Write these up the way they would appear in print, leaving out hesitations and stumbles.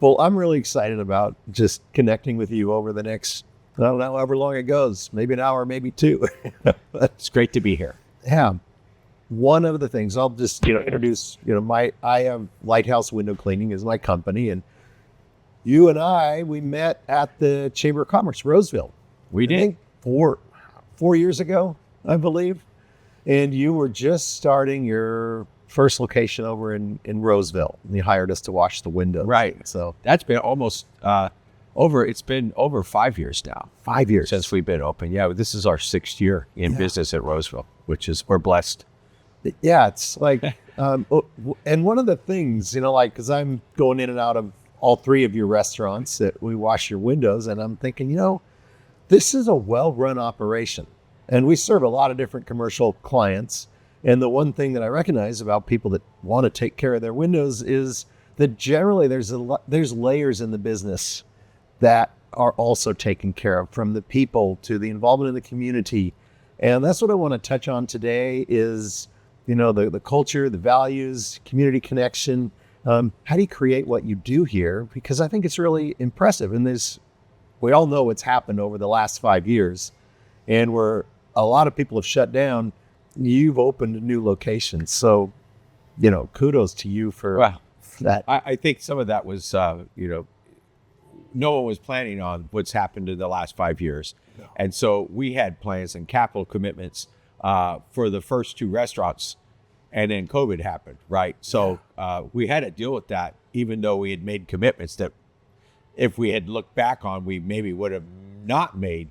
Well, I'm really excited about just connecting with you over the next, I don't know, however long it goes, maybe an hour, maybe two. But It's great to be here. yeah, one of the things I'll just, introduce, I have Lighthouse Window Cleaning is my company. And you and we met at the Chamber of Commerce, Roseville. We I did. think 4 years ago, I believe. And you were just starting your first location over in Roseville. And you hired us to wash the windows. Right. So That's been almost it's been over 5 years now 5 years. since we've been open. Yeah, this is our 6th year in business at Roseville, we're blessed. Yeah, it's like, and one of the things, because I'm going in and out of all three of your restaurants that we wash your windows, and I'm thinking, this is a well-run operation. And we serve a lot of different commercial clients. And the one thing that I recognize about people that want to take care of their windows is that generally there's layers in the business that are also taken care of, from the people to the involvement in the community. And that's what I want to touch on today is, the culture, the values, community connection. How do you create what you do here? Because I think it's really impressive. And we all know what's happened over the last 5 years, and where a lot of people have shut down, you've opened a new location. So, kudos to you for that. I think some of that was, no one was planning on what's happened in the last 5 years. No. And so we had plans and capital commitments for the first 2 restaurants, and then COVID happened, right? So we had to deal with that, even though we had made commitments that if we had looked back on, we maybe would have not made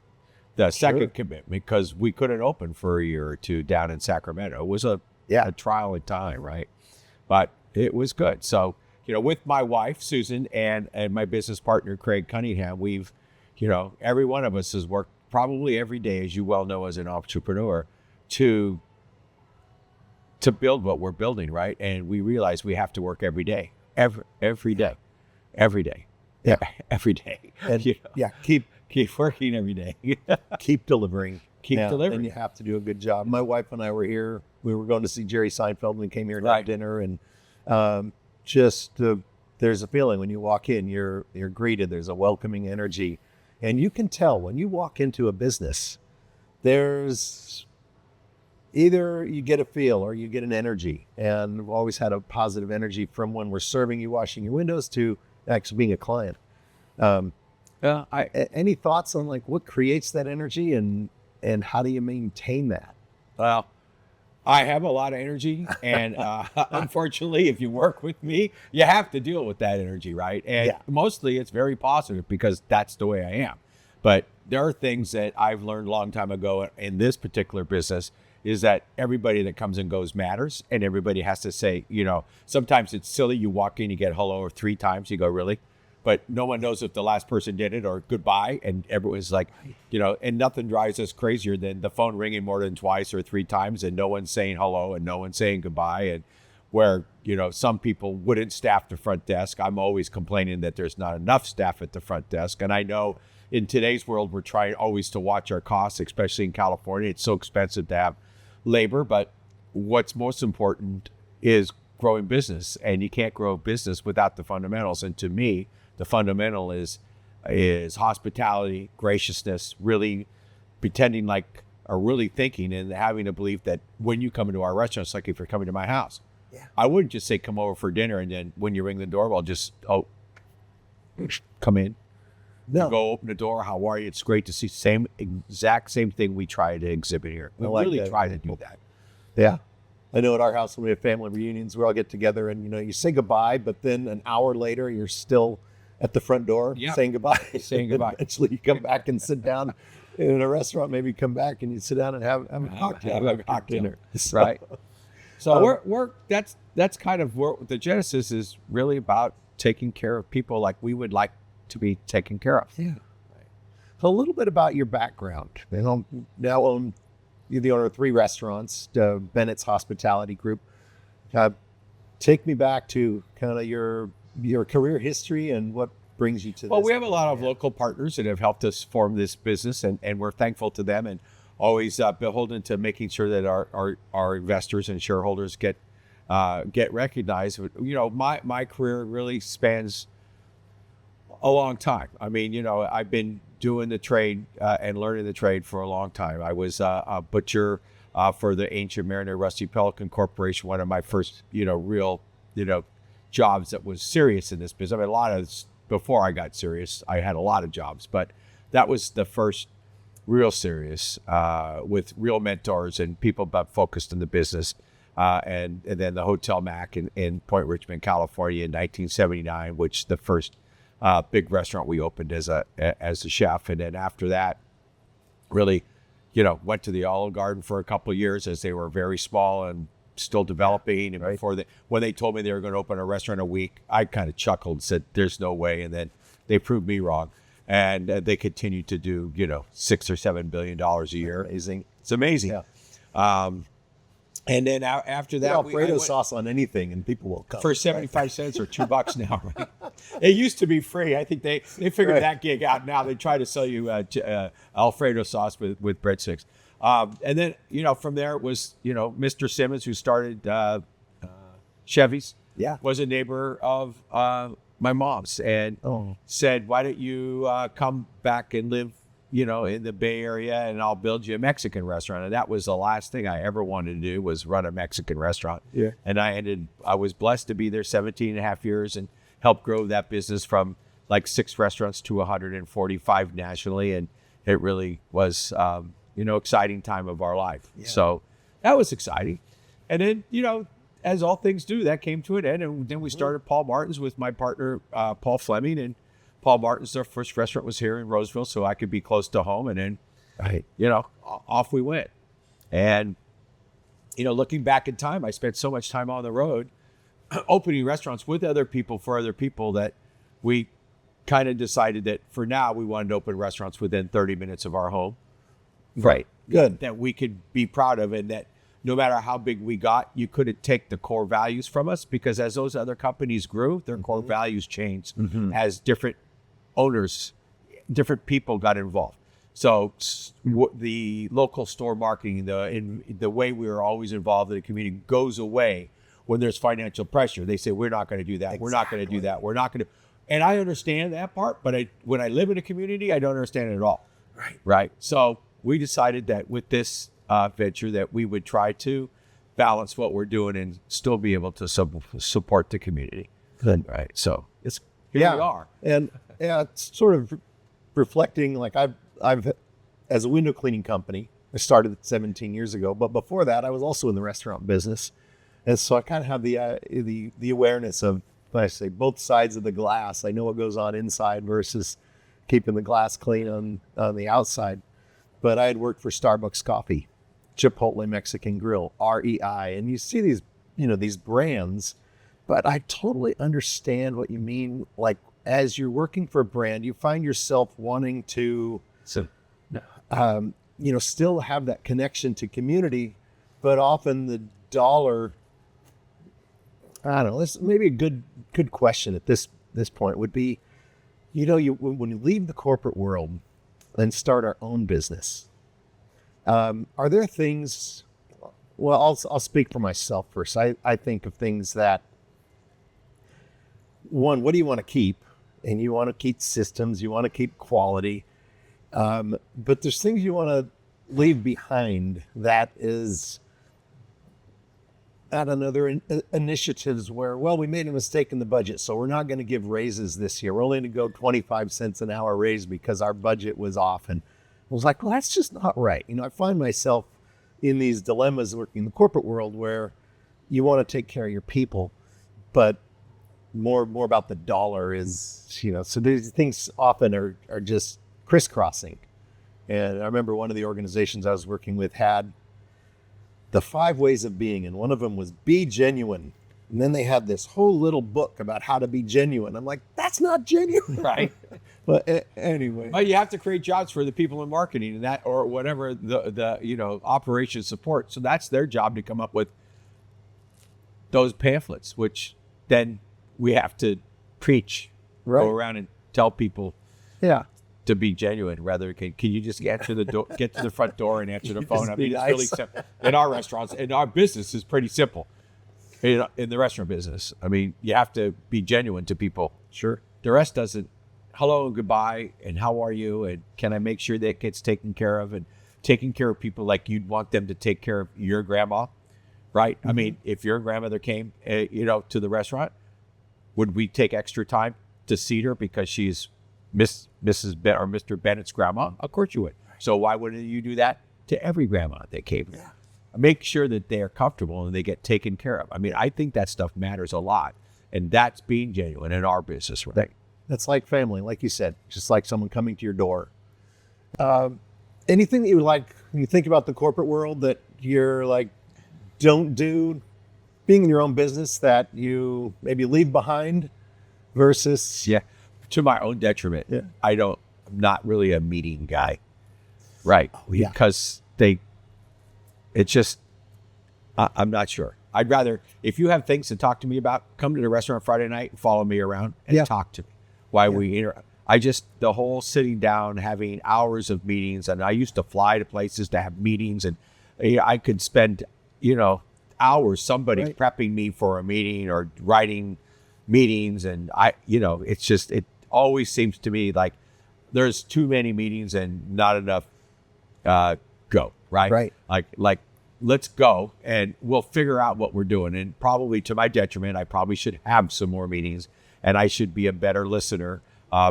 the second commitment, because we couldn't open for a year or two down in Sacramento. It was a trial in time, right? But it was good. So, with my wife, Susan, and my business partner, Craig Cunningham, we've, every one of us has worked probably every day, as you well know, as an entrepreneur, to build what we're building, right? And we realize we have to work every day, every day. Yeah, every day. And keep working every day. keep delivering. Keep delivering. And you have to do a good job. My wife and I were here. We were going to see Jerry Seinfeld, and we came here and had dinner. And there's a feeling when you walk in, you're greeted. There's a welcoming energy. And you can tell when you walk into a business, there's either you get a feel or you get an energy. And we've always had a positive energy from when we're serving you, washing your windows, to actually being a client. Any thoughts on what creates that energy and how do you maintain that? Well, I have a lot of energy, and unfortunately, if you work with me, you have to deal with that energy, right? And mostly it's very positive because that's the way I am. But there are things that I've learned a long time ago in this particular business, is that everybody that comes and goes matters, and everybody has to say, sometimes it's silly. You walk in, you get hello 3 times, you go, really? But no one knows if the last person did it or goodbye. And everyone's like, and nothing drives us crazier than the phone ringing more than 2 or 3 times and no one saying hello and no one saying goodbye. And where, some people wouldn't staff the front desk. I'm always complaining that there's not enough staff at the front desk. And I know in today's world, we're trying always to watch our costs, especially in California. It's so expensive to have labor. But what's most important is growing business. And you can't grow a business without the fundamentals. And to me, the fundamental is hospitality, graciousness, really pretending like, or really thinking and having a belief that when you come into our restaurant, it's like if you're coming to my house. Yeah. I wouldn't just say come over for dinner and then when you ring the doorbell, just come in. No. You go open the door. How are you? It's great to see. Same thing we try to exhibit here. We really try to do that. Yeah. I know at our house when we have family reunions, we all get together and you say goodbye, but then an hour later you're still at the front door saying goodbye. Eventually you come back and sit down in a restaurant, maybe come back and you sit down and have a cocktail. Have a cocktail. Dinner. Right. So we're that's kind of where the genesis is really about taking care of people like we would like to be taken care of. Yeah. So a little bit about your background. Now you're the owner of 3 restaurants, Bennett's Hospitality Group. Take me back to kind of your career history and what brings you to this. Well, we have a lot of local partners that have helped us form this business, and we're thankful to them and always beholden to making sure that our investors and shareholders get recognized. My career really spans A long time. I mean, I've been doing the trade and learning the trade for a long time. I was a butcher for the Ancient Mariner Rusty Pelican Corporation, one of my first, real, jobs that was serious in this business. I mean, before I got serious, I had a lot of jobs, but that was the first real serious with real mentors and people that focused in the business. And then the Hotel Mac in Point Richmond, California in 1979, which the first big restaurant we opened as a chef. And then after that, really, went to the Olive Garden for a couple of years as they were very small and still developing. And right. when they told me they were going to open a restaurant a week, I kind of chuckled and said, "There's no way." And then they proved me wrong, and they continue to do $6 or $7 billion a year. Amazing. It's amazing. Yeah. And then after that, Alfredo sauce on anything, and people will come for 75 cents or $2 now. Right? It used to be free. I think they figured that gig out now. They try to sell you Alfredo sauce with breadsticks. And then from there it was Mr. Simmons, who started Chevy's. Yeah. Was a neighbor of my mom's and said, "Why don't you come back and live in the Bay Area, and I'll build you a Mexican restaurant." And that was the last thing I ever wanted to do, was run a Mexican restaurant. Yeah. And I was blessed to be there 17 and a half years and help grow that business from like 6 restaurants to 145 nationally. And it really was, exciting time of our life. Yeah. So that was exciting. And then, as all things do, that came to an end. And then we started Paul Martin's with my partner, Paul Fleming, and Paul Martin's, our first restaurant was here in Roseville, so I could be close to home. And then, off we went. And, looking back in time, I spent so much time on the road opening restaurants with other people for other people that we kind of decided that for now we wanted to open restaurants within 30 minutes of our home. Right. Good. That we could be proud of, and that no matter how big we got, you couldn't take the core values from us, because as those other companies grew, their core values changed as different owners, different people got involved. So the local store marketing, the way we were always involved in the community, goes away when there's financial pressure. They say, "We're not going to do that. Exactly. We're not going to do that. We're not going to." And I understand that part, but when I live in a community, I don't understand it at all. Right. So we decided that with this venture that we would try to balance what we're doing and still be able to support the community. Good. Right. So here we are. And it's sort of reflecting, like I've as a window cleaning company, I started 17 years ago, but before that I was also in the restaurant business. And so I kind of have the awareness of, when I say, both sides of the glass. I know what goes on inside versus keeping the glass clean on the outside. But I had worked for Starbucks Coffee, Chipotle Mexican Grill, REI, and you see these brands, but I totally understand what you mean. Like, as you're working for a brand, you find yourself wanting to, still have that connection to community, but often the dollar. I don't know. This maybe a good question at this point would be, when you leave the corporate world and start our own business, are there things? Well, I'll speak for myself first. I think of things that, one, what do you want to keep? And you want to keep systems, you want to keep quality, but there's things you want to leave behind that is, I don't know, there are initiatives where, well, we made a mistake in the budget, so we're not going to give raises this year. We're only going to go 25 cents an hour raise because our budget was off. And I was like, well, that's just not right. I find myself in these dilemmas working in the corporate world where you want to take care of your people, but more about the dollar is, so these things often are just crisscrossing. And I remember one of the organizations I was working with had the 5 ways of being, and one of them was be genuine. And then they had this whole little book about how to be genuine. I'm like, that's not genuine. Right. But anyway. But you have to create jobs for the people in marketing and that, or whatever the operation support. So that's their job, to come up with those pamphlets, which then we have to preach, right. Go around and tell people. Yeah. To be genuine, rather can you just answer the door, get to the front door and answer the phone? I mean, it's really simple. In our restaurants, in our business, is pretty simple. In the restaurant business, I mean, you have to be genuine to people. Sure. The rest doesn't hello and goodbye and how are you and can I make sure that gets taken care of, and taking care of people like you'd want them to take care of your grandma, right? I mean, if your grandmother came, to the restaurant, would we take extra time to seat her because she's Mrs. Ben or Mr. Bennett's grandma? Of course you would. So why wouldn't you do that to every grandma that came? Yeah. Make sure that they are comfortable and they get taken care of. I mean, I think that stuff matters a lot, and that's being genuine in our business, right? That's like family, like you said, just like someone coming to your door. Anything that you would like when you think about the corporate world that you're like, don't do, being in your own business, that you maybe leave behind versus? Yeah, to my own detriment. Yeah. I'm not really a meeting guy, right? Oh, yeah. Because I'm not sure. I'd rather, if you have things to talk to me about, come to the restaurant Friday night and follow me around and talk to me while we interact. The whole sitting down, having hours of meetings, and I used to fly to places to have meetings, and I could spend, hours, somebody prepping me for a meeting or writing meetings. And it always seems to me like there's too many meetings and not enough go, right? Right. Like, let's go and we'll figure out what we're doing. And probably to my detriment, I probably should have some more meetings, and I should be a better listener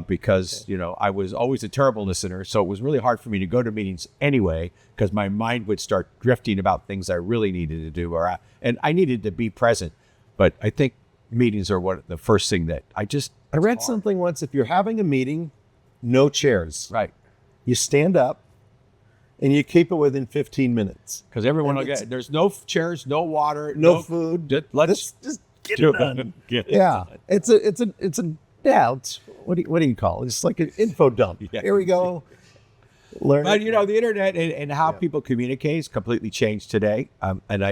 because, I was always a terrible listener. So it was really hard for me to go to meetings anyway, because my mind would start drifting about things I really needed to do, and I needed to be present. But I think meetings are the first thing that I read something once, if you're having a meeting, no chairs. Right. You stand up and you keep it within 15 minutes. Because everyone will get, there's no chairs, no water, no food. Let's just get it done. What do you call it? It's like an info dump. Yeah. Here we go. Learn. But the internet and how people communicate has completely changed today. And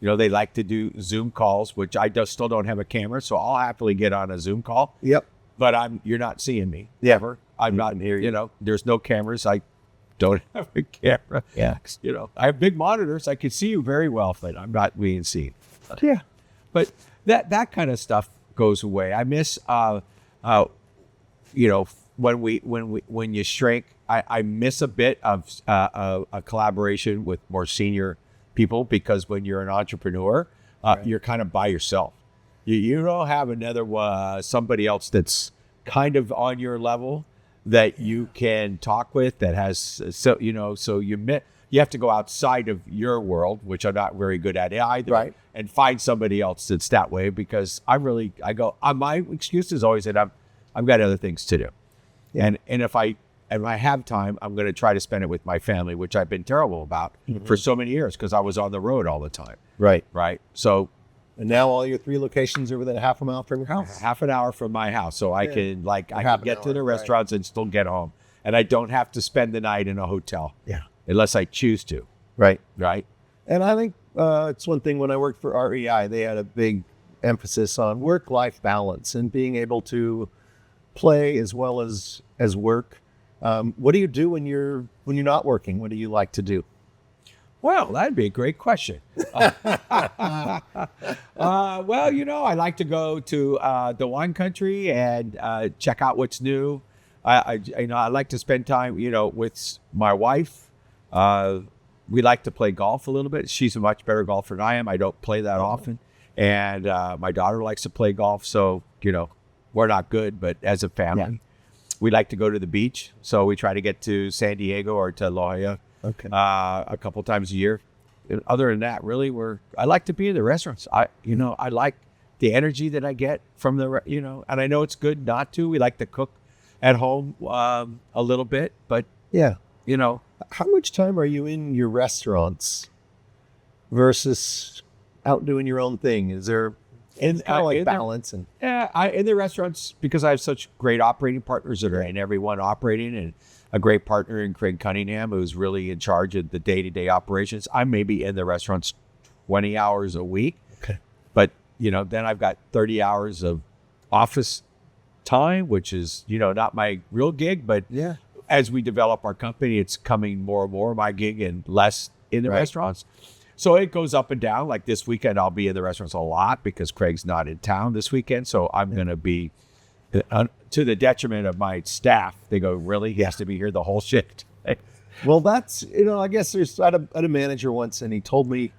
they like to do Zoom calls, which I still don't have a camera, so I'll happily get on a Zoom call. Yep. But you're not seeing me ever. I'm not here. There's no cameras. I don't have a camera. Yeah. I have big monitors. I can see you very well, but I'm not being seen. Yeah. But that kind of stuff goes away. I miss, when you shrink, I miss a bit of a collaboration with more senior people, because when you're an entrepreneur, you're kind of by yourself. You don't have somebody else that's kind of on your level that you can talk with, that has, so you have to go outside of your world, which I'm not very good at either, right, and find somebody else that's that way, because my excuse is always that I've got other things to do. Yeah. And if I have time, I'm going to try to spend it with my family, which I've been terrible about for so many years, because I was on the road all the time. Right. So, and now all your 3 locations are within a half a mile from your house. Half an hour from my house, so I can get to the restaurants and still get home, and I don't have to spend the night in a hotel. Yeah. Unless I choose to. Right. Right. And I think it's one thing, when I worked for REI, they had a big emphasis on work-life balance and being able to play as well as work. What do you do when you're not working? What do you like to do? Well, that'd be a great question. I like to go to the wine country and check out what's new. I like to spend time, with my wife. We like to play golf a little bit. She's a much better golfer than I am. I don't play that often. And my daughter likes to play golf. So, we're not good, but as a family, we like to go to the beach. So we try to get to San Diego or to La Jolla a couple times a year. And other than that, really, I like to be in the restaurants. I like the energy that I get from and I know it's good not to. We like to cook at home a little bit, but how much time are you in your restaurants versus out doing your own thing? Is there balance? In the restaurants, because I have such great operating partners that are in everyone operating, and a great partner in Craig Cunningham, who's really in charge of the day-to-day operations. I may be in the restaurants 20 hours a week. Okay. But, then I've got 30 hours of office time, which is, not my real gig, but as we develop our company, it's coming more and more my gig and less in the restaurants. So it goes up and down. Like this weekend, I'll be in the restaurants a lot because Craig's not in town this weekend. So I'm going to be to the detriment of my staff. They go, really? He has to be here the whole shift. Well, that's, I guess I had a manager once, and he told me,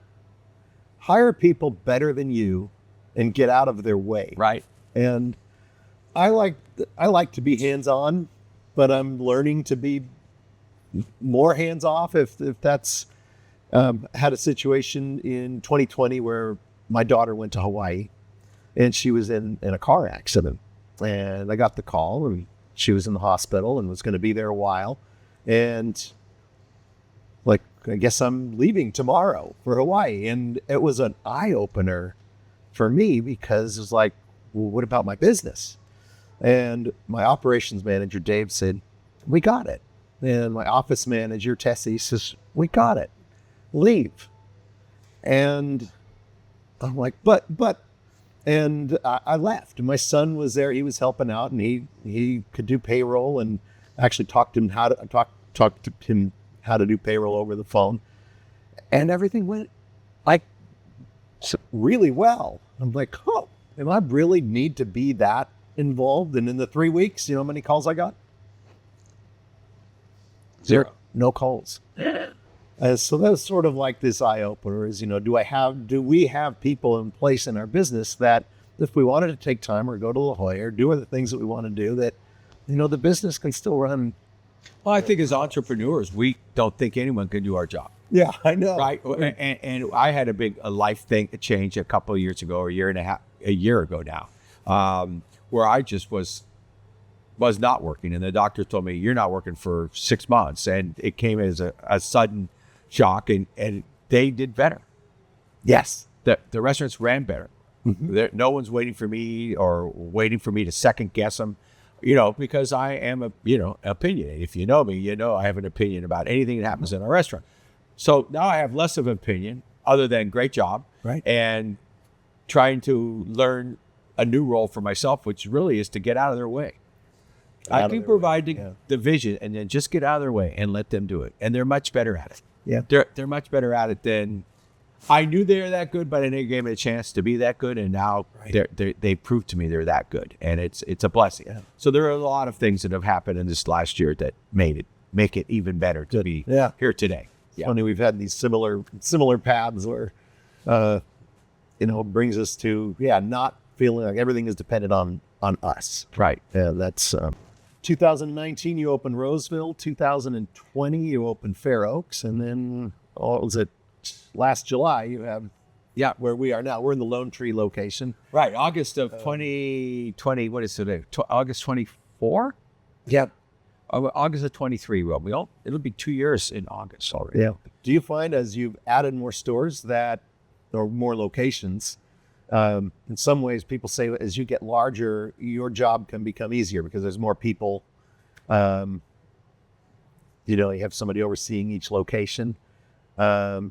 hire people better than you and get out of their way. Right. And I like to be hands-on, but I'm learning to be more hands-off if that's had a situation in 2020 where my daughter went to Hawaii and she was in a car accident. And I got the call, and she was in the hospital and was going to be there a while. And like, I guess I'm leaving tomorrow for Hawaii. And it was an eye-opener for me, because it was like, well, what about my business? And my operations manager, Dave, said, we got it. And my office manager, Tessie, says, we got it. Leave. And I'm like, but, and I left. My son was there. He was helping out, and he could do payroll, and actually talked to him how to do payroll over the phone. And everything went like really well. I'm like, oh, am I really need to be that involved? And in the 3 weeks, you know how many calls I got? 0. No calls. So that was sort of like this eye opener is, do we have people in place in our business that if we wanted to take time or go to La Jolla or do other things that we want to do, that, the business can still run. Well, I think as entrepreneurs, we don't think anyone can do our job. Yeah, I know. Right. And I had a life change a couple of years ago, or a year ago now, where I just was not working. And the doctor told me, you're not working for 6 months. And it came as a sudden shock, and they did better. Yes. The restaurants ran better. Mm-hmm. No one's waiting for me to second guess them, because I am opinionated. If you know me, I have an opinion about anything that happens in our restaurant. So now I have less of an opinion other than great job. Right. And trying to learn a new role for myself, which really is to get out of their way. I can provide the vision, and then just get out of their way and let them do it. And they're much better at it. Yeah. They're much better at it than I knew they were that good, but I never gave them a chance to be that good. And now they proved to me they're that good. And it's a blessing. Yeah. So there are a lot of things that have happened in this last year that make it even better to be here today. It's funny, we've had these similar paths where, it brings us to, not feeling like everything is dependent on us. Right. Yeah, that's 2019, you opened Roseville. 2020, you opened Fair Oaks. And then, was it last July, you have where we are now. We're in the Lone Tree location. Right. August of 2020, what is today? August 24? Yeah. August of 23. Well, it'll be 2 years in August already. Yeah. Do you find as you've added more stores or more locations, in some ways people say as you get larger, your job can become easier because there's more people, you have somebody overseeing each location. Has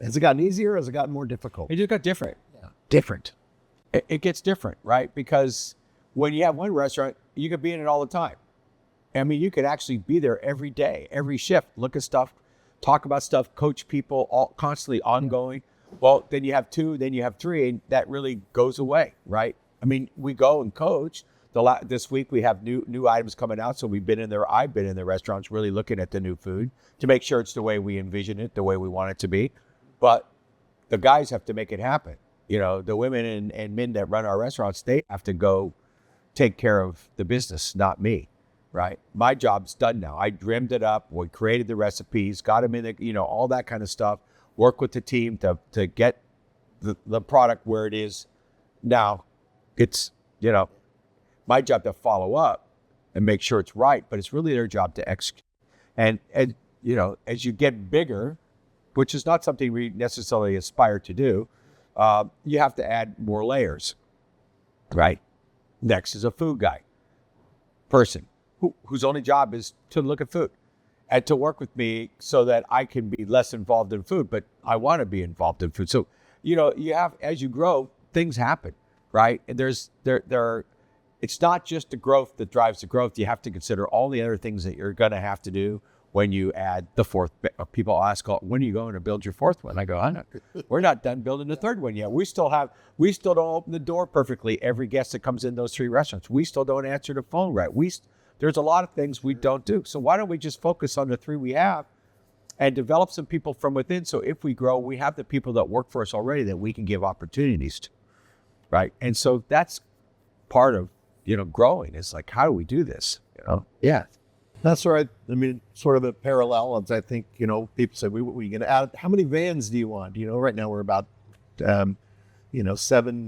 it gotten easier or has it gotten more difficult? It just got different. Yeah. Different. It gets different, right? Because when you have one restaurant, you could be in it all the time. I mean, you could actually be there every day, every shift, look at stuff, talk about stuff, coach people, all constantly ongoing. Well, then you have 2, then you have 3, and that really goes away, right? I mean, we go and coach. This week we have new items coming out, so I've been in the restaurants really looking at the new food to make sure it's the way we envision it, the way we want it to be. But the guys have to make it happen. The women and men that run our restaurants, they have to go take care of the business, not me. Right. My job's done now. I dreamed it up. We created the recipes, got them in all that kind of stuff, work with the team to get the product where it is. Now it's, my job to follow up and make sure it's right, but it's really their job to execute. And as you get bigger, which is not something we necessarily aspire to do, you have to add more layers, right? Next is a food guy person whose only job is to look at food and to work with me so that I can be less involved in food, but I want to be involved in food. So, you have, as you grow, things happen, right? And it's not just the growth that drives the growth. You have to consider all the other things that you're going to have to do when you add the fourth. People ask, when are you going to build your fourth one? I go, we're not done building the third one yet. We still don't open the door perfectly. Every guest that comes in those 3 restaurants, we still don't answer the phone right. There's a lot of things we don't do. So why don't we just focus on the 3 we have and develop some people from within? So if we grow, we have the people that work for us already that we can give opportunities to, right? And so that's part of, growing. It's like, how do we do this? Yeah. That's right. I mean, sort of a parallel. As I think, people say, we going to add, how many vans do you want? Right now we're about, 7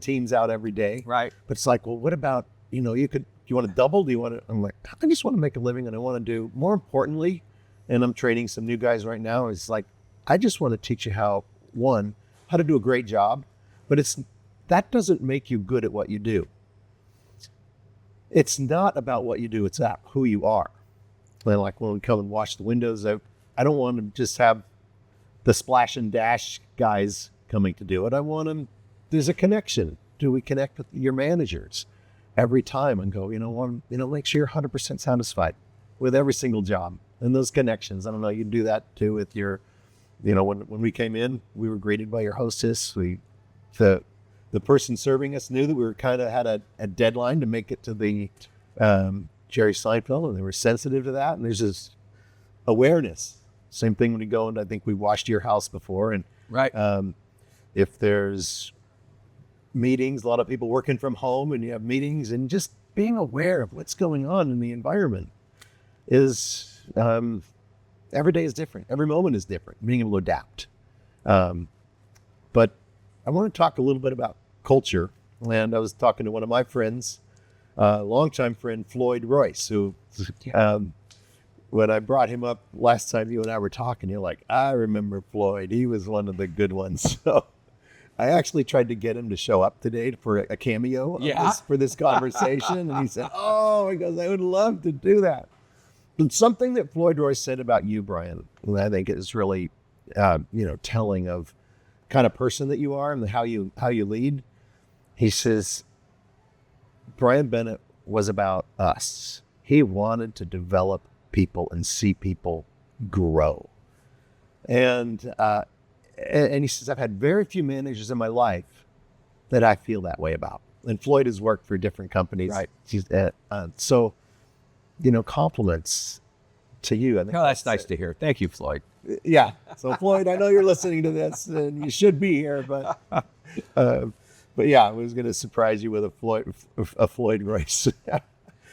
teams out every day. Right. But it's like, well, what about, do you want to double? Do you want to, I'm like, I just want to make a living, and I want to do, more importantly, and I'm training some new guys right now. It's like, I just want to teach you how to do a great job, but that doesn't make you good at what you do. It's not about what you do. It's about who you are. And like when we come and wash the windows, I don't want to just have the splash and dash guys coming to do it. I want them, there's a connection. Do we connect with your managers every time and go, make sure you're 100% satisfied with every single job and those connections. I don't know, you do that too with your, when we came in, we were greeted by your hostess. The person serving us knew that we were kind of had a deadline to make it to the Jerry Seinfeld, and they were sensitive to that. And there's this awareness. Same thing when you go, and I think we washed your house before. And right, if there's meetings, a lot of people working from home, and you have meetings, and just being aware of what's going on in the environment is every day is different. Every moment is different. Being able to adapt. But I want to talk a little bit about culture. And I was talking to one of my friends, longtime friend, Floyd Royce, who, when I brought him up last time you and I were talking, you're like, I remember Floyd. He was one of the good ones. So I actually tried to get him to show up today for a cameo for this conversation. And he said, he goes, I would love to do that. But something that Floyd Royce said about you, Brian, and I think is really, telling of kind of person that you are and how you lead. He says, Brian Bennett was about us. He wanted to develop people and see people grow. And he says, I've had very few managers in my life that I feel that way about. And Floyd has worked for different companies. Right. So, compliments to you. I think that's nice to hear. Thank you, Floyd. Yeah. So Floyd, I know you're listening to this and you should be here, but yeah, I was going to surprise you with a Floyd Royce. That'd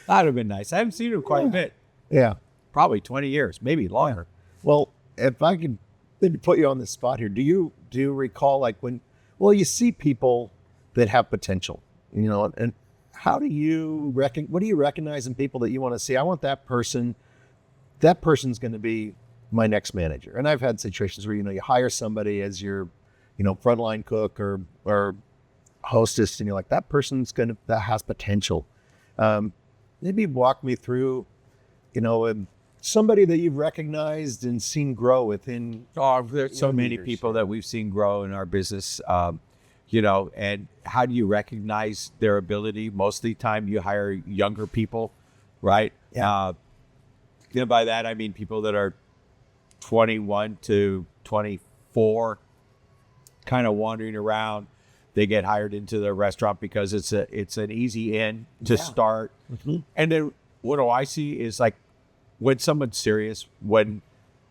have been nice. I haven't seen him quite a bit. Yeah. Probably 20 years, maybe longer. Well, if I could maybe put you on the spot here, do you recall like you see people that have potential, and how do you what do you recognize in people that you want to see? I want that person's going to be my next manager. And I've had situations where, you hire somebody as your, frontline cook or hostess, and you're like, that person's that has potential. Maybe walk me through, somebody that you've recognized and seen grow within. Oh, there's so many years. people that we've seen grow in our business, and how do you recognize their ability? Most of the time you hire younger people, right? Yeah. By that, I mean people that are 21 to 24, kind of wandering around. They get hired into the restaurant because it's an easy in to start. Mm-hmm. And then what do I see is like when someone's serious,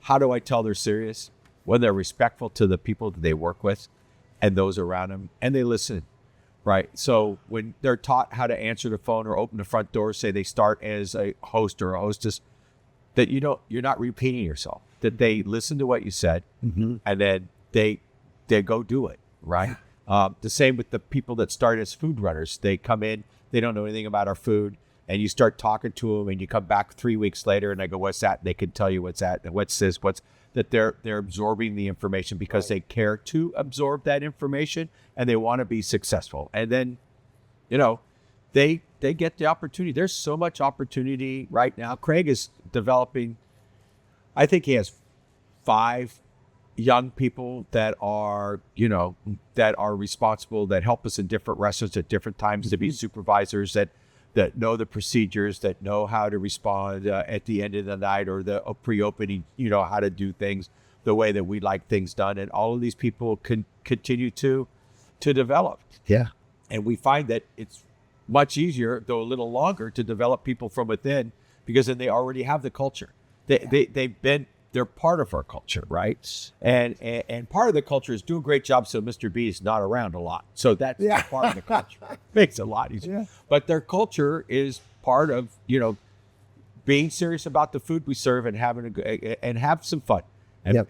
how do I tell they're serious? When they're respectful to the people that they work with and those around them, and they listen, right? So when they're taught how to answer the phone or open the front door, say they start as a host or a hostess, that you're not repeating yourself, that they listen to what you said, mm-hmm. and then they go do it, right? The same with the people that start as food runners. They come in, they don't know anything about our food, and you start talking to them, and you come back 3 weeks later, and they go, "What's that?" They can tell you what's that, and what's this, that they're absorbing the information because they care to absorb that information, and they want to be successful. And then, they get the opportunity. There's so much opportunity right now. Craig is developing, I think he has 5 young people that are responsible, that help us in different restaurants at different times to be supervisors, that that know the procedures, that know how to respond at the end of the night or the pre-opening, how to do things the way that we like things done. And all of these people can continue to develop. Yeah. And we find that it's much easier, though a little longer, to develop people from within, because then they already have the culture. They're part of our culture, right? And part of the culture is do a great job so Mr. B is not around a lot. So that's part of the culture. Makes it a lot easier. Yeah. But their culture is part of, being serious about the food we serve and and have some fun, and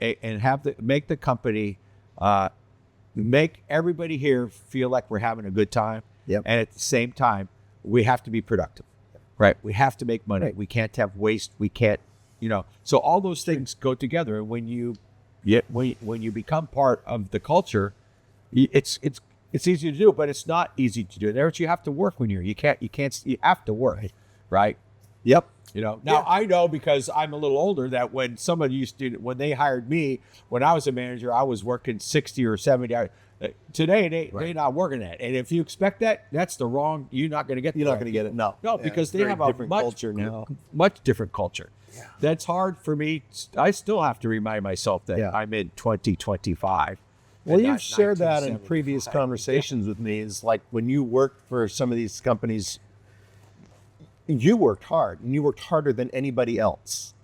make the company, make everybody here feel like we're having a good time. Yep. And at the same time, we have to be productive, right? We have to make money. Right. We can't have waste. We can't, so all those things go together. And when you become part of the culture, it's easy to do, but it's not easy to do. There's, you have to work when you have to work, right? Yep. Now I know, because I'm a little older, that when when they hired me, when I was a manager, I was working 60 or 70 hours. Today, they're not working that. And if you expect that, that's you're not going to get You're not going to get it. No. No, Yeah, because it's they very have a different much culture now. much different culture. Yeah. That's hard for me. I still have to remind myself that I'm in 2025. Well, and you've not shared that in 1975. previous conversations with me. Is like when you worked for some of these companies, you worked hard, and you worked harder than anybody else.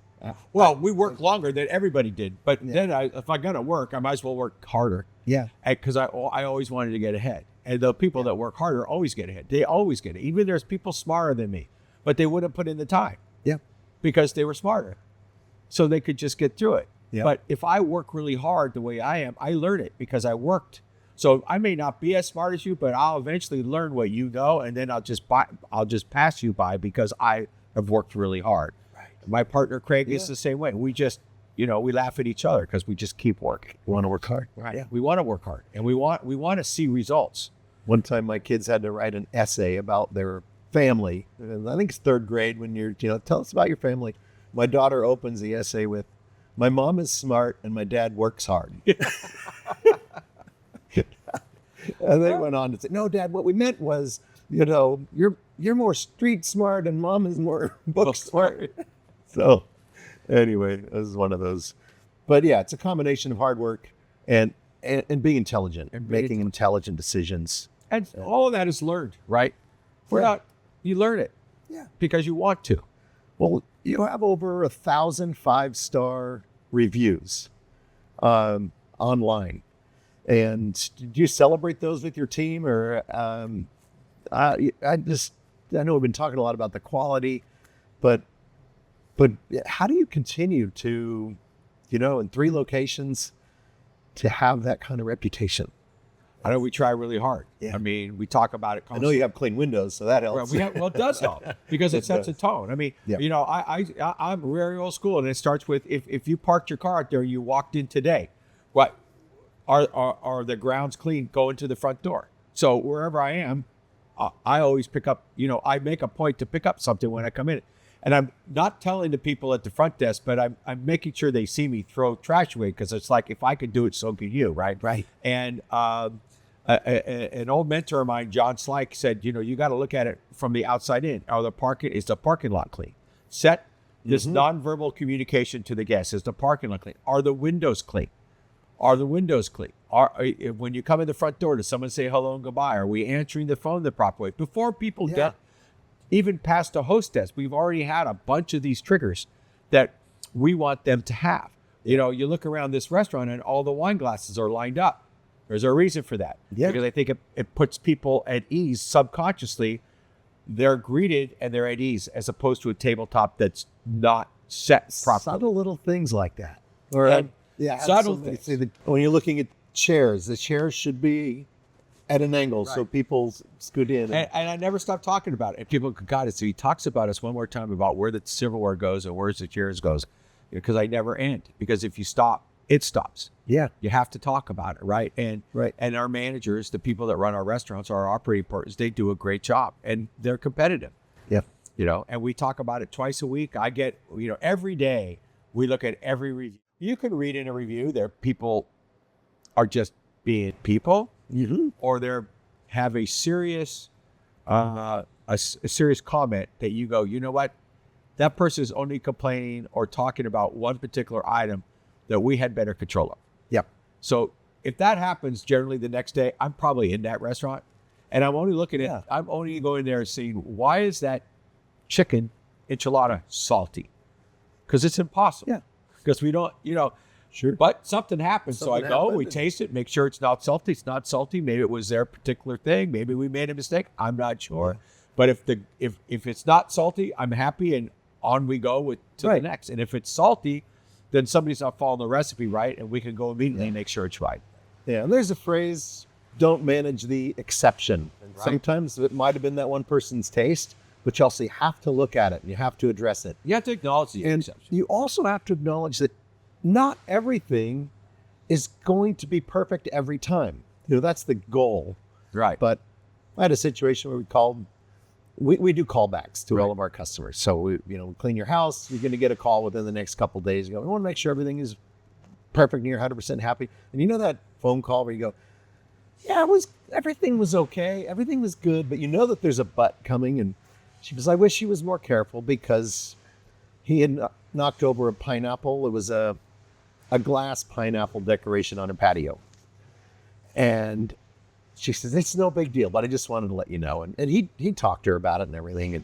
Well, we worked longer than everybody did, but then if I got to work, I might as well work harder. Yeah. Because I always wanted to get ahead. And the people that work harder always get ahead. They always get it. Even there's people smarter than me, but they wouldn't put in the time. Yeah. Because they were smarter. So they could just get through it. Yeah. But if I work really hard the way I am, I learn it because I worked. So I may not be as smart as you, but I'll eventually learn what you know, and then I'll just pass you by because I have worked really hard. Right. My partner Craig is the same way. We just, we laugh at each other because we just keep working. You want to work hard. Right. Yeah. We want to work hard, and we want to see results. One time, my kids had to write an essay about their family. And I think it's third grade. When you're, tell us about your family. My daughter opens the essay with, "My mom is smart and my dad works hard." And they went on to say, "No, Dad, what we meant was, you're more street smart and Mom is more book smart." So, anyway, this is one of those. But yeah, it's a combination of hard work and being intelligent, and making intelligent decisions. And all of that is learned, right? You learn it. Yeah. Because you want to. Well, you have over 1,000 5-star reviews online. And do you celebrate those with your team? Or I know we've been talking a lot about the quality, but how do you continue to, in 3 locations, to have that kind of reputation? I know we try really hard. Yeah. I mean, we talk about it I know you have clean windows, so that helps. Well, it does help because it sets a tone. I mean, I'm very old school, and it starts with if you parked your car out there, you walked in today, what are the grounds clean going to the front door? So wherever I am, I always pick up. I make a point to pick up something when I come in, and I'm not telling the people at the front desk, but I'm making sure they see me throw trash away because it's like if I could do it, so could you, right? Right. And an old mentor of mine, John Slike, said, you got to look at it from the outside in. Is the parking lot clean? Set this nonverbal communication to the guests. Is the parking lot clean? Are the windows clean? Are the windows clean? When you come in the front door, does someone say hello and goodbye? Are we answering the phone the proper way? Before people get even past the hostess, we've already had a bunch of these triggers that we want them to have. You look around this restaurant and all the wine glasses are lined up. There's a reason for that. Yeah. Because I think it puts people at ease subconsciously. They're greeted and they're at ease as opposed to a tabletop that's not set properly. Subtle little things like that. Or subtle things. When you're looking at chairs, the chairs should be at an angle so people scoot in. And I never stop talking about it. And people, God, so he talks about us one more time about where the silverware goes and where the chairs goes. Because I never end. Because if you stop, it stops. Yeah. You have to talk about it, right? And our managers, the people that run our restaurants, our operating partners, they do a great job and they're competitive. Yeah. And we talk about it twice a week. I get, every day we look at every review. You can read in a review that people are just being people or they have a serious a serious comment that you go, you know what? That person is only complaining or talking about one particular item that we had better control of. Yep. So if that happens, generally the next day, I'm probably in that restaurant, and I'm only looking at, I'm only going there and seeing, why is that chicken enchilada salty? Because it's impossible. Yeah. Because we don't, Sure. but something happens. So I Something go, happened. we taste it, make sure it's not salty. It's not salty. Maybe it was their particular thing. Maybe we made a mistake. I'm not sure. But if it's not salty, I'm happy, and on we go to the next. And if it's salty, then somebody's not following the recipe right, and we can go immediately and make sure it's right. Yeah, and there's a phrase, don't manage the exception. And sometimes it might have been that one person's taste, but you also have to look at it and you have to address it. You have to acknowledge the And exception. you also have to acknowledge that not everything is going to be perfect every time. That's the goal. Right. But I had a situation where we do callbacks to all of our customers. So we clean your house. You're going to get a call within the next couple of days. You go, we want to make sure everything is perfect and you're 100% happy. And that phone call where you go, yeah, everything was okay. Everything was good. But you know that there's a but coming. And she was, I wish he was more careful because he had knocked over a pineapple. It was a glass pineapple decoration on a patio. And she says, it's no big deal, but I just wanted to let you know. And he talked to her about it and everything.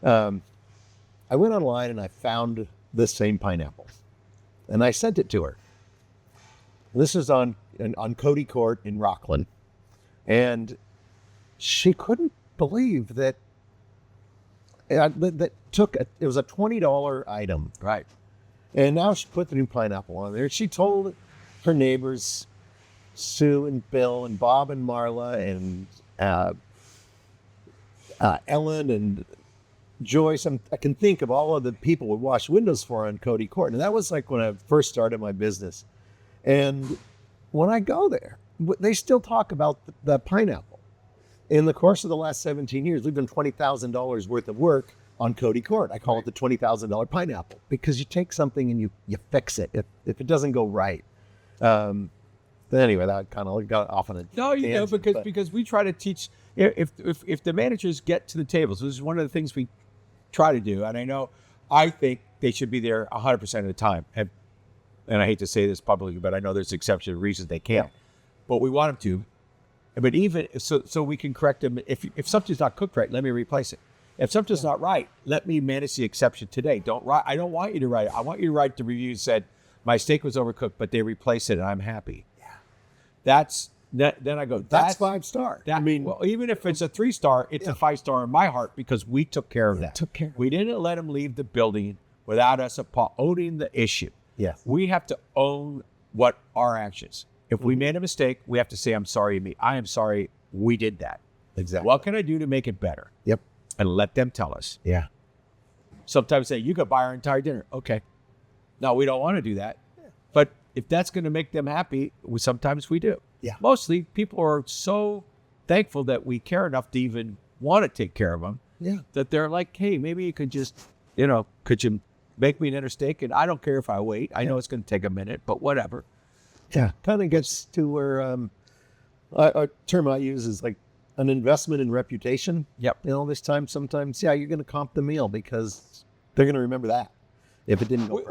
And I went online and I found this same pineapple. And I sent it to her. This is on Cody Court in Rockland. And she couldn't believe that it was a $20 item. Right. And now she put the new pineapple on there. She told her neighbors, Sue and Bill and Bob and Marla and Ellen and Joyce. I can think of all of the people would wash windows for on Cody Court. And that was like when I first started my business. And when I go there, they still talk about the pineapple. In the course of the last 17 years, we've done $20,000 worth of work on Cody Court. I call it the $20,000 pineapple because you take something and you fix it if it doesn't go right. But anyway, that kind of got off on a tangent, because we try to teach, if the managers get to the tables, this is one of the things we try to do. And I think they should be there 100% of the time. And I hate to say this publicly, but I know there's exception reasons they can't. But we want them to. But even so we can correct them. If something's not cooked right, let me replace it. If something's not right, let me manage the exception today. I don't want you to write it. I want you to write the review that said, my steak was overcooked, but they replaced it and I'm happy. Yeah. Then I go, that's 5-star. Well, even if it's a 3-star, it's a 5-star in my heart because we took care of that. We didn't let them leave the building without us owning the issue. Yes. We have to own what our actions. If we made a mistake, we have to say, I'm sorry, I am sorry we did that. Exactly. What can I do to make it better? Yep. And let them tell us. Yeah. Sometimes say, you could buy our entire dinner. Okay. No, we don't want to do that. Yeah. But if that's going to make them happy, sometimes we do. Yeah. Mostly people are so thankful that we care enough to even want to take care of them. Yeah. That they're like, hey, maybe you could just, could you make me another steak? And I don't care if I wait. I know it's going to take a minute, but whatever. Yeah. Kind of gets to where a term I use is like an investment in reputation. Yep. This time, sometimes, you're going to comp the meal because they're going to remember that. If it didn't go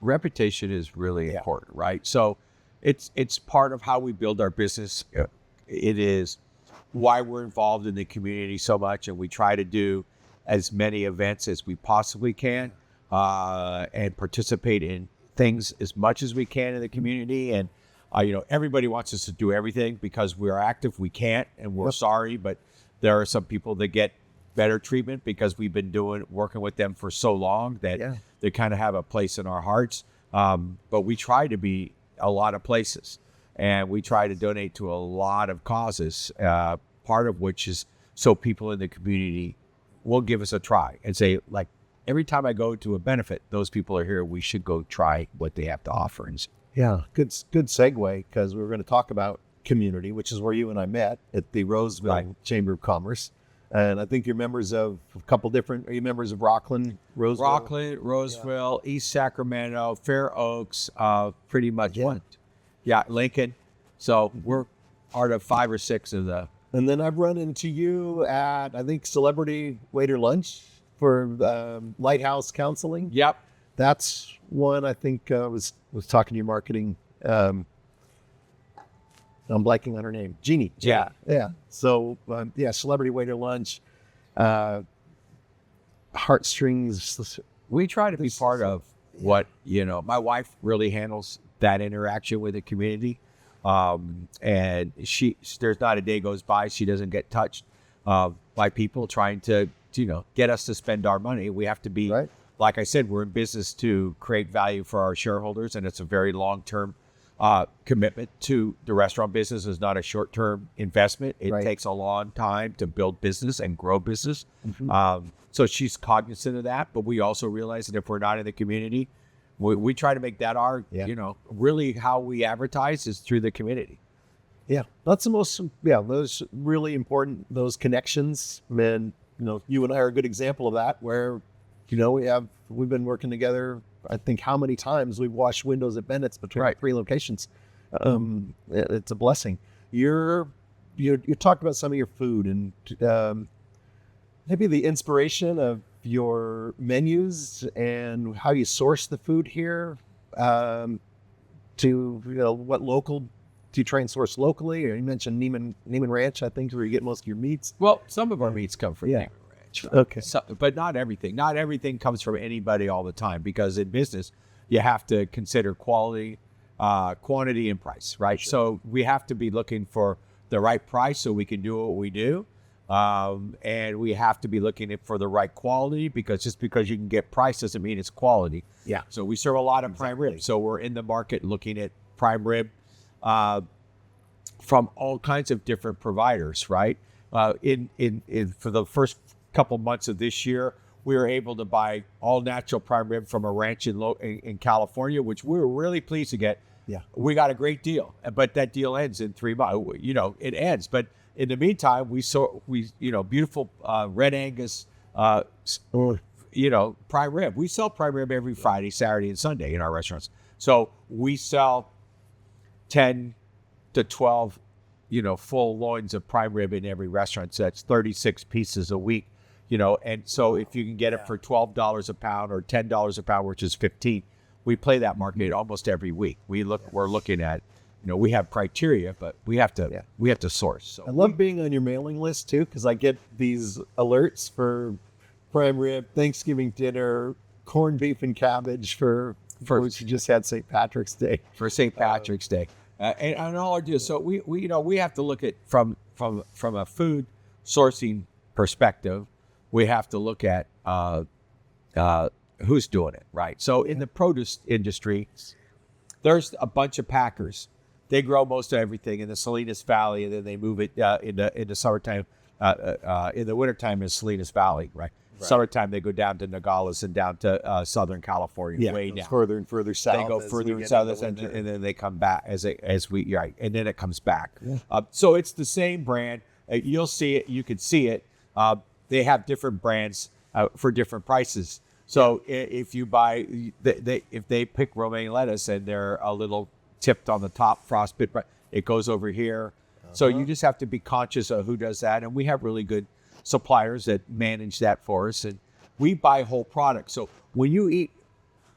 reputation is really important, right? So it's part of how we build our business. It is why we're involved in the community so much, and we try to do as many events as we possibly can and participate in things as much as we can in the community. And everybody wants us to do everything because we're active. We can't, and we're sorry, but there are some people that get better treatment because we've been working with them for so long that they kind of have a place in our hearts. But we try to be a lot of places, and we try to donate to a lot of causes, part of which is so people in the community will give us a try and say, like, every time I go to a benefit, those people are here. We should go try what they have to offer. And good segue, because we were going to talk about community, which is where you and I met at the Roseville Chamber of Commerce. And I think you're members of a couple different, are you members of Rockland, Roseville? Rockland, Roseville, East Sacramento, Fair Oaks, pretty much. Yeah. Lincoln. So we're part of 5 or 6 of the And then I've run into you at, I think, Celebrity Waiter Lunch for Lighthouse Counseling. Yep. That's one I think was talking to your marketing. I'm blanking on her name. Jeannie. Yeah. Yeah. So, Celebrity Waiter Lunch, Heartstrings. We try to be part of what, my wife really handles that interaction with the community. And there's not a day goes by she doesn't get touched by people trying to get us to spend our money. We have to be, Right. like I said, we're in business to create value for our shareholders, and it's a very long-term commitment to the restaurant business. Is not a short-term investment. It Right. takes a long time to build business and grow business. Mm-hmm. So she's cognizant of that, but we also realize that if we're not in the community, we try to make that our, really how we advertise is through the community. Yeah, that's the most. Yeah, those really important. Those connections, man. You and I are a good example of that. Where, we've been working together. I think how many times we've washed windows at Bennett's between Right. 3 locations. It's a blessing. You talked about some of your food and maybe the inspiration of your menus and how you source the food here. To what local do you try and source locally? Or you mentioned Neiman Ranch, I think, where you get most of your meats. Well, some of our meats come from Yeah. Neiman Ranch. Okay. But not everything. Not everything comes from anybody all the time, because in business, you have to consider quality, quantity, and price, right? Sure. So we have to be looking for the right price so we can do what we do. And we have to be looking for the right quality, because just because you can get price doesn't mean it's quality. Yeah. So we serve a lot of prime rib. So we're in the market looking at prime rib from all kinds of different providers, right? In for the first couple months of this year, we were able to buy all natural prime rib from a ranch in California, which we were really pleased to get. Yeah. We got a great deal, but that deal ends in 3 months. It ends, but in the meantime, we beautiful red Angus, prime rib. We sell prime rib every Friday, Saturday, and Sunday in our restaurants. So we sell 10 to 12, full loins of prime rib in every restaurant. So that's 36 pieces a week, And so if you can get it for $12 a pound or $10 a pound, which is 15, we play that market almost every week. We're looking at. We have criteria, but we have to source. So I love being on your mailing list too, because I get these alerts for prime rib, Thanksgiving dinner, corned beef and cabbage for which you just had St. Patrick's Day. For St. Patrick's Day, and all I do. So we have to look at from a food sourcing perspective. We have to look at who's doing it, right? So in the produce industry, there's a bunch of packers. They grow most of everything in the Salinas Valley, and then they move it in the summertime. In the wintertime in Salinas Valley, right? Summertime they go down to Nogales and down to Southern California, way down. Further and further south. They go further and south, and then they come back and then it comes back. Yeah. So it's the same brand. You'll see it. You can see it. They have different brands for different prices. So if you buy, if they pick romaine lettuce and they're a little tipped on the top, frostbit, it goes over here. So you just have to be conscious of who does that. And we have really good suppliers that manage that for us. And we buy whole products. So when you eat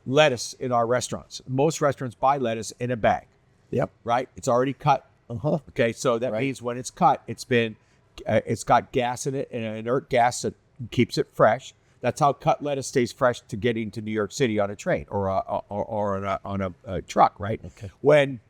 lettuce in our restaurants, most restaurants buy lettuce in a bag. Yep. Right? It's already cut. Okay. So that means when it's cut, it's got gas in it, and an inert gas that keeps it fresh. That's how cut lettuce stays fresh to getting to New York City on a train or on a truck, right? Okay. When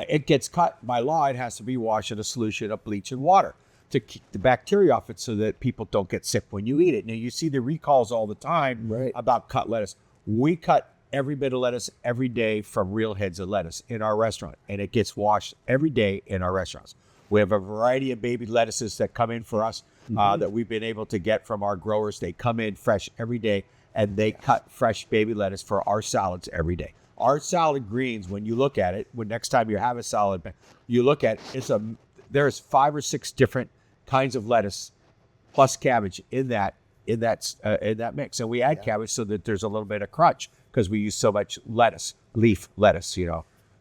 it gets cut, by law, it has to be washed in a solution of bleach and water to keep the bacteria off it so that people don't get sick when you eat it. Now, you see the recalls all the time about cut lettuce. We cut every bit of lettuce every day from real heads of lettuce in our restaurant, and it gets washed every day in our restaurants. We have a variety of baby lettuces that come in for us that we've been able to get from our growers. They come in fresh every day, and they cut fresh baby lettuce for our salads every day. Our salad greens, when you look at it, when next time you have a salad, you look at it, there's 5 or 6 different kinds of lettuce plus cabbage in that mix, and we add cabbage so that there's a little bit of crunch because we use so much leaf lettuce,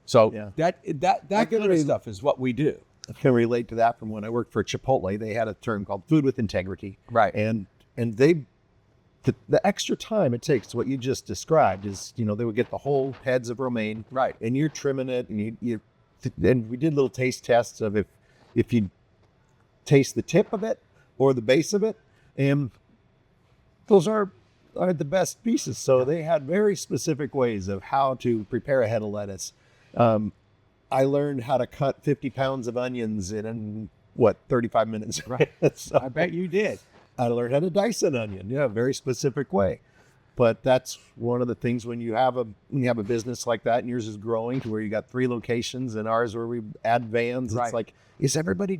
So that kind of stuff is what we do. I can relate to that from when I worked for Chipotle. They had a term called food with integrity. Right. And they, the extra time it takes, what you just described is, they would get the whole heads of romaine. Right. And you're trimming it, and and we did little taste tests of if you taste the tip of it or the base of it, and those are the best pieces. So they had very specific ways of how to prepare a head of lettuce. I learned how to cut 50 pounds of onions in 35 minutes. Right. So I bet you did. I learned how to dice an onion. Yeah, a very specific way. But that's one of the things when you have a business like that, and yours is growing to where you got 3 locations, and ours where we add vans. Right. It's like, is everybody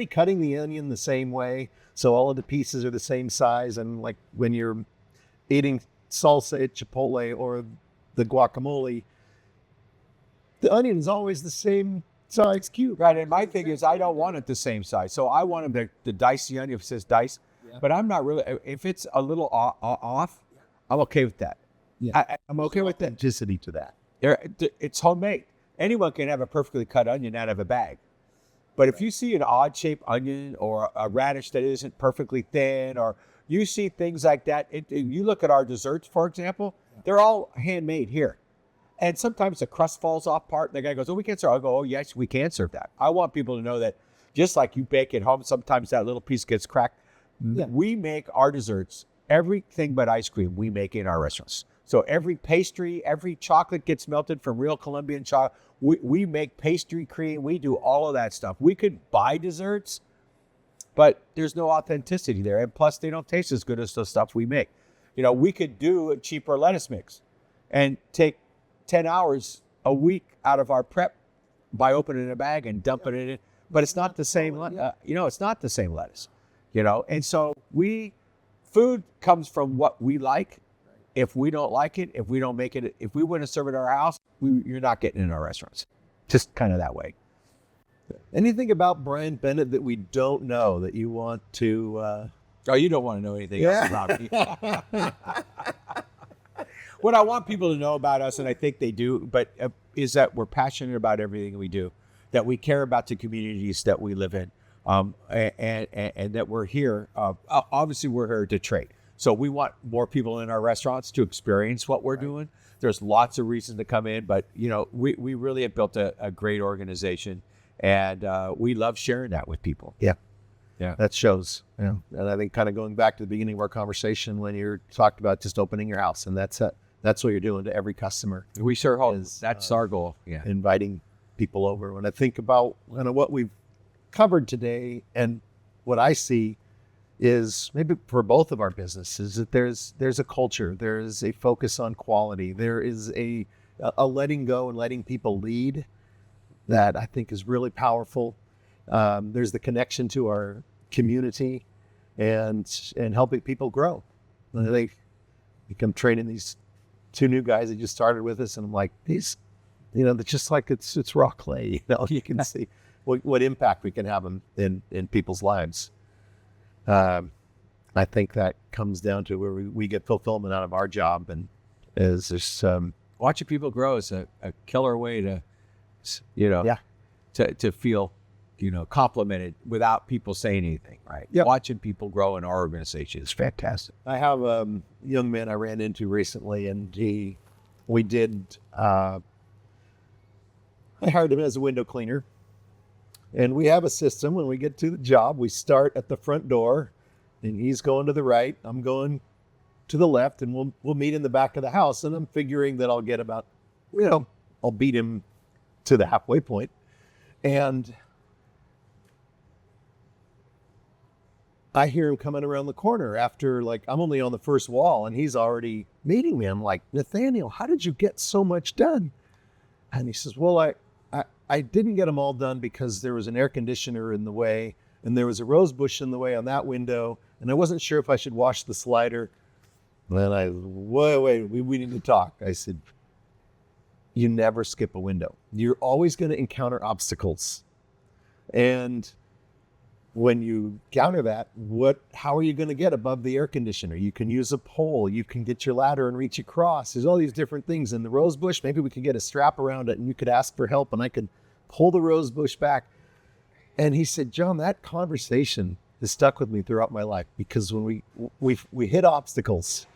cutting the onion the same way? So all of the pieces are the same size, and like when you're eating salsa at Chipotle or the guacamole, the onion is always the same size cube. Right. And my thing is, I don't want it the same size. So I want them to dice the onion if it says dice. Yeah. But I'm not really, if it's a little off, I'm okay with that. Yeah. I'm okay with that. Authenticity to that. It's homemade. Anyone can have a perfectly cut onion out of a bag. But if you see an odd shaped onion or a radish that isn't perfectly thin, or you see things like that, you look at our desserts, for example, they're all handmade here. And sometimes the crust falls off part, and the guy goes, "Oh, we can't serve." I'll go, "Oh, yes, we can serve that." I want people to know that just like you bake at home, sometimes that little piece gets cracked. Yeah. We make our desserts, everything but ice cream, we make in our restaurants. So every pastry, every chocolate gets melted from real Colombian chocolate. We make pastry cream. We do all of that stuff. We could buy desserts, but there's no authenticity there. And plus, they don't taste as good as the stuff we make. We could do a cheaper lettuce mix and take 10 hours a week out of our prep by opening a bag and dumping it in. But it's not the same, it's not the same lettuce, And so food comes from what we like. If we don't like it, if we don't make it, if we wouldn't serve it at our house, you're not getting it in our restaurants. Just kind of that way. Anything about Brian Bennett that we don't know that you want to... Oh, you don't want to know anything else about me. What I want people to know about us, and I think they do, but is that we're passionate about everything we do, that we care about the communities that we live in, and that we're here. Obviously, we're here to trade. So we want more people in our restaurants to experience what we're doing. There's lots of reasons to come in, but we really have built a great organization, and we love sharing that with people. Yeah. Yeah, that shows. Yeah. And I think kind of going back to the beginning of our conversation when you talked about just opening your house, and that's what you're doing to every customer. We sure hope that's our goal. Yeah, inviting people over. When I think about kind of what we've covered today, and what I see is maybe for both of our businesses that there's a culture, there's a focus on quality, there is a letting go and letting people lead that I think is really powerful. There's the connection to our community and helping people grow. And I think I'm training these 2 new guys that just started with us, and I'm like, these, they're just like it's raw clay. You can see what impact we can have in people's lives. I think that comes down to where we get fulfillment out of our job, and is there's watching people grow is a killer way to, to feel, complimented without people saying anything, right? Yep. Watching people grow in our organization is fantastic. I have a young man I ran into recently, and I hired him as a window cleaner. And we have a system. When we get to the job, we start at the front door, and he's going to the right, I'm going to the left, and we'll meet in the back of the house. And I'm figuring that I'll get about, I'll beat him to the halfway point. And I hear him coming around the corner after, I'm only on the first wall, and he's already meeting me. I'm like, "Nathaniel, how did you get so much done?" And he says, "Well, I didn't get them all done because there was an air conditioner in the way, and there was a rose bush in the way on that window, and I wasn't sure if I should wash the slider." And then wait, we need to talk. I said, "You never skip a window. You're always going to encounter obstacles. And when you counter that, how are you going to get above the air conditioner? You can use a pole, you can get your ladder and reach across. There's all these different things. In the rose bush, maybe we could get a strap around it and you could ask for help and I could pull the rose bush back." And he said, John, that conversation has stuck with me throughout my life, because when we hit obstacles,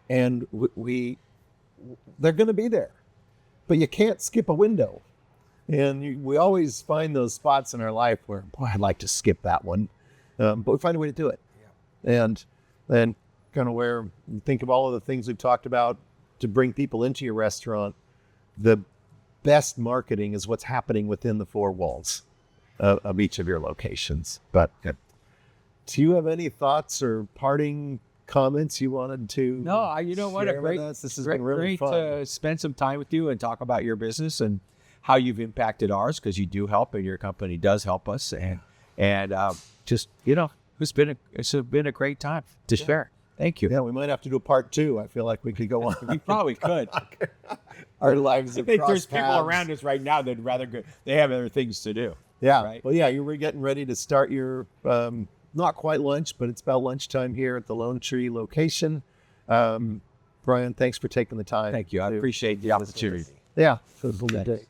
and they're going to be there, but you can't skip a window. And we always find those spots in our life where, boy, I'd like to skip that one. But we find a way to do it. Yeah. And then kind of where you think of all of the things we've talked about to bring people into your restaurant, the best marketing is what's happening within the four walls of each of your locations. But do you have any thoughts or parting comments you wanted to? No, you know what? Share with us? This has been really great fun. to spend some time with you and talk about your business and how you've impacted ours, because you do help and your company does help us. And just, it's been a great time to share. Thank you. Yeah, we might have to do a part 2. I feel like we could go on. We probably could. Our lives I have think crossed there's people paths. around us right now that'd rather go. They have other things to do. Yeah. Right? Well, yeah, you were getting ready to start your, not quite lunch, but it's about lunchtime here at the Lone Tree location. Brian, thanks for taking the time. Thank you. I appreciate the opportunity. Yeah. So it was a good day.